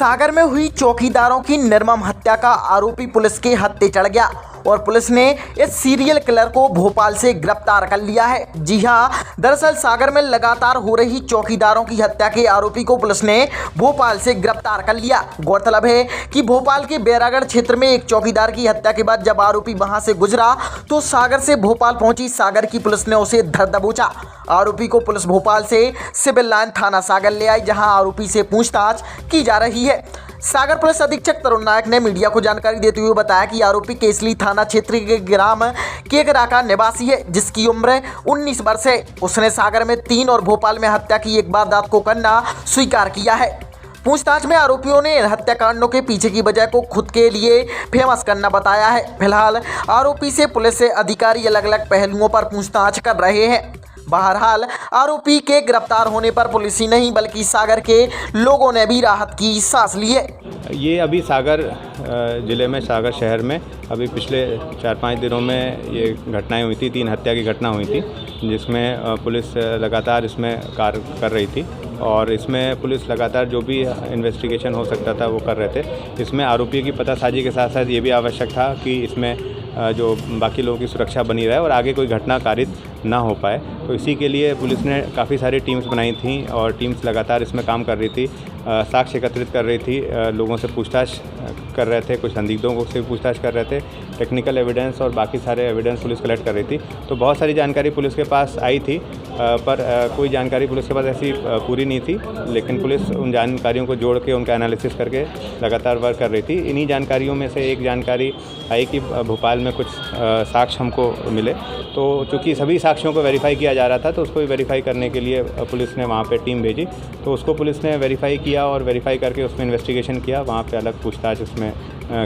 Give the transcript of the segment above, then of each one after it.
सागर में हुई चौकीदारों की निर्मम हत्या का आरोपी पुलिस के हत्थे चढ़ गया और पुलिस ने इस सीरियल किलर को भोपाल से गिरफ्तार कर लिया है। जी हां, दरअसल सागर में लगातार हो रही चौकीदारों की हत्या के आरोपी को पुलिस ने भोपाल से गिरफ्तार कर लिया। गौरतलब है कि भोपाल के बैरागढ़ क्षेत्र में एक चौकीदार की हत्या के बाद जब आरोपी वहां से गुजरा तो सागर से भोपाल पहुंची सागर की पुलिस ने उसे धर दबोचा। आरोपी को पुलिस भोपाल से सिविल लाइन थाना सागर ले आई, जहां आरोपी से पूछताछ की जा रही है। सागर पुलिस अधीक्षक तरुण नायक ने मीडिया को जानकारी देते हुए बताया कि आरोपी केसली थाना क्षेत्र के ग्राम केकरा का निवासी है, जिसकी उम्र 19 वर्ष है। उसने सागर में 3 और भोपाल में हत्या की एक वारदात को करना स्वीकार किया है। पूछताछ में आरोपियों ने इन हत्याकांडों के पीछे की वजह को खुद के लिए फेमस करना बताया है। फिलहाल आरोपी से पुलिस से अधिकारी अलग अलग पहलुओं पर पूछताछ कर रहे हैं। बहरहाल आरोपी के गिरफ्तार होने पर पुलिस ही नहीं बल्कि सागर के लोगों ने भी राहत की सांस ली है। ये अभी सागर ज़िले में, सागर शहर में अभी पिछले 4-5 दिनों में ये घटनाएं हुई थी। 3 हत्या की घटना हुई थी, जिसमें पुलिस लगातार इसमें कार्य कर रही थी और इसमें पुलिस लगातार जो भी इन्वेस्टिगेशन हो सकता था वो कर रहे थे। इसमें आरोपियों की पतासाजी के साथ साथ ये भी आवश्यक था कि इसमें जो बाकी लोगों की सुरक्षा बनी रहे और आगे कोई घटना कारित ना हो पाए। तो इसी के लिए पुलिस ने काफ़ी सारी टीम्स बनाई थी और टीम्स लगातार इसमें काम कर रही थी, साक्ष्य एकत्रित कर रही थी, लोगों से पूछताछ कर रहे थे, कुछ संदिग्धों को से पूछताछ कर रहे थे, टेक्निकल एविडेंस और बाकी सारे एविडेंस पुलिस कलेक्ट कर रही थी। तो बहुत सारी जानकारी पुलिस के पास आई थी, पर कोई जानकारी पुलिस के पास ऐसी पूरी नहीं थी, लेकिन पुलिस उन जानकारियों को जोड़ के उनका एनालिसिस करके लगातार वर्क कर रही थी। इन्हीं जानकारियों में से एक जानकारी आई कि भोपाल में कुछ साक्ष्य हमको मिले। तो चूँकि सभी साक्ष्यों को वेरीफाई किया जा रहा था, तो उसको वेरीफाई करने के लिए पुलिस ने वहाँ पे टीम भेजी। तो उसको पुलिस ने वेरीफाई किया और वेरीफाई करके उसमें इन्वेस्टिगेशन किया। वहाँ पे अलग पूछताछ उसमें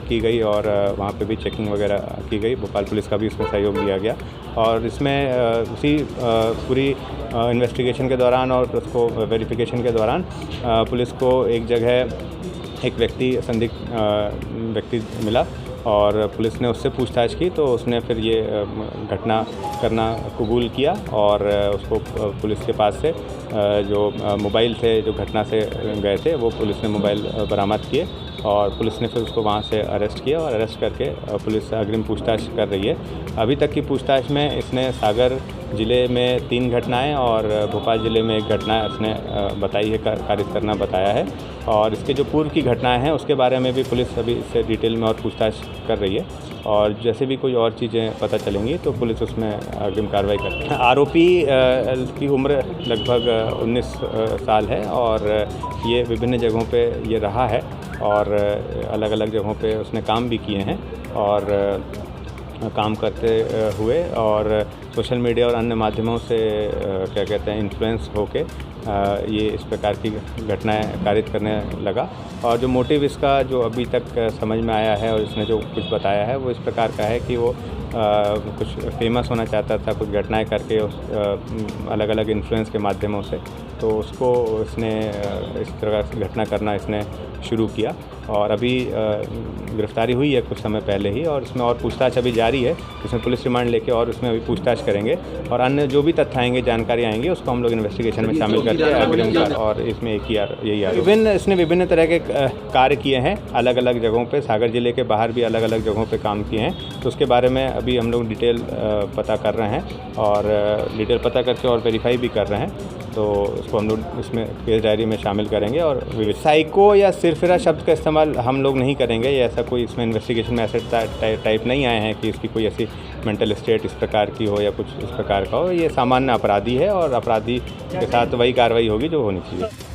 की गई और वहाँ पे भी चेकिंग वगैरह की गई। भोपाल पुलिस का भी इसमें सहयोग लिया गया और इसमें उसी पूरी इन्वेस्टिगेशन के दौरान और उसको वेरिफिकेशन के दौरान पुलिस को एक जगह एक संदिग्ध व्यक्ति मिला और पुलिस ने उससे पूछताछ की। तो उसने फिर ये घटना करना कबूल किया और उसको पुलिस के पास से जो मोबाइल थे जो घटना से गए थे वो पुलिस ने मोबाइल बरामद किए और पुलिस ने फिर उसको वहाँ से अरेस्ट किया और अरेस्ट करके पुलिस अग्रिम पूछताछ कर रही है। अभी तक की पूछताछ में इसने सागर ज़िले में 3 घटनाएं और भोपाल ज़िले में 1 घटना इसने बताई है, कारित करना बताया है। और इसके जो पूर्व की घटनाएं हैं उसके बारे में भी पुलिस अभी इससे डिटेल में और पूछताछ कर रही है और जैसे भी कोई और चीज़ें पता चलेंगी तो पुलिस उसमें अग्रिम कार्रवाई करती है। आरोपी की उम्र लगभग 19 साल है और ये विभिन्न जगहों पे ये रहा है और अलग अलग जगहों पे उसने काम भी किए हैं और काम करते हुए और सोशल मीडिया और अन्य माध्यमों से क्या कहते हैं इन्फ्लुएंस होके ये इस प्रकार की घटनाएं कारित करने लगा। और जो मोटिव इसका जो अभी तक समझ में आया है और इसने जो कुछ बताया है वो इस प्रकार का है कि वो कुछ फेमस होना चाहता था, कुछ घटनाएं करके अलग अलग इन्फ्लुएंस के माध्यमों से, तो उसको इसने इस तरह की घटना करना इसने शुरू किया और अभी गिरफ्तारी हुई है कुछ समय पहले ही और इसमें और पूछताछ अभी जारी है। इसमें पुलिस रिमांड लेके और उसमें अभी पूछताछ करेंगे और अन्य जो भी तथ्य आएंगे, जानकारी आएंगी, उसको हम लोग इन्वेस्टिगेशन में शामिल करके अग्रिम कर और इसमें इसने विभिन्न तरह के कार्य किए हैं अलग अलग जगहों पे, सागर ज़िले के बाहर भी अलग अलग जगहों पे काम किए हैं। तो उसके बारे में अभी हम लोग डिटेल पता कर रहे हैं और डिटेल पता करके और वेरीफाई भी कर रहे हैं। तो उसको हम लोग इसमें केस डायरी में शामिल करेंगे और साइको या सिरफिरा शब्द का इस्तेमाल हम लोग नहीं करेंगे। ये ऐसा कोई इसमें इन्वेस्टिगेशन में ऐसे टाइप नहीं आए हैं कि इसकी कोई ऐसी मेंटल स्टेट इस प्रकार की हो या कुछ इस प्रकार का हो। ये सामान्य अपराधी है और अपराधी के साथ वही कार्रवाई होगी जो होनी चाहिए।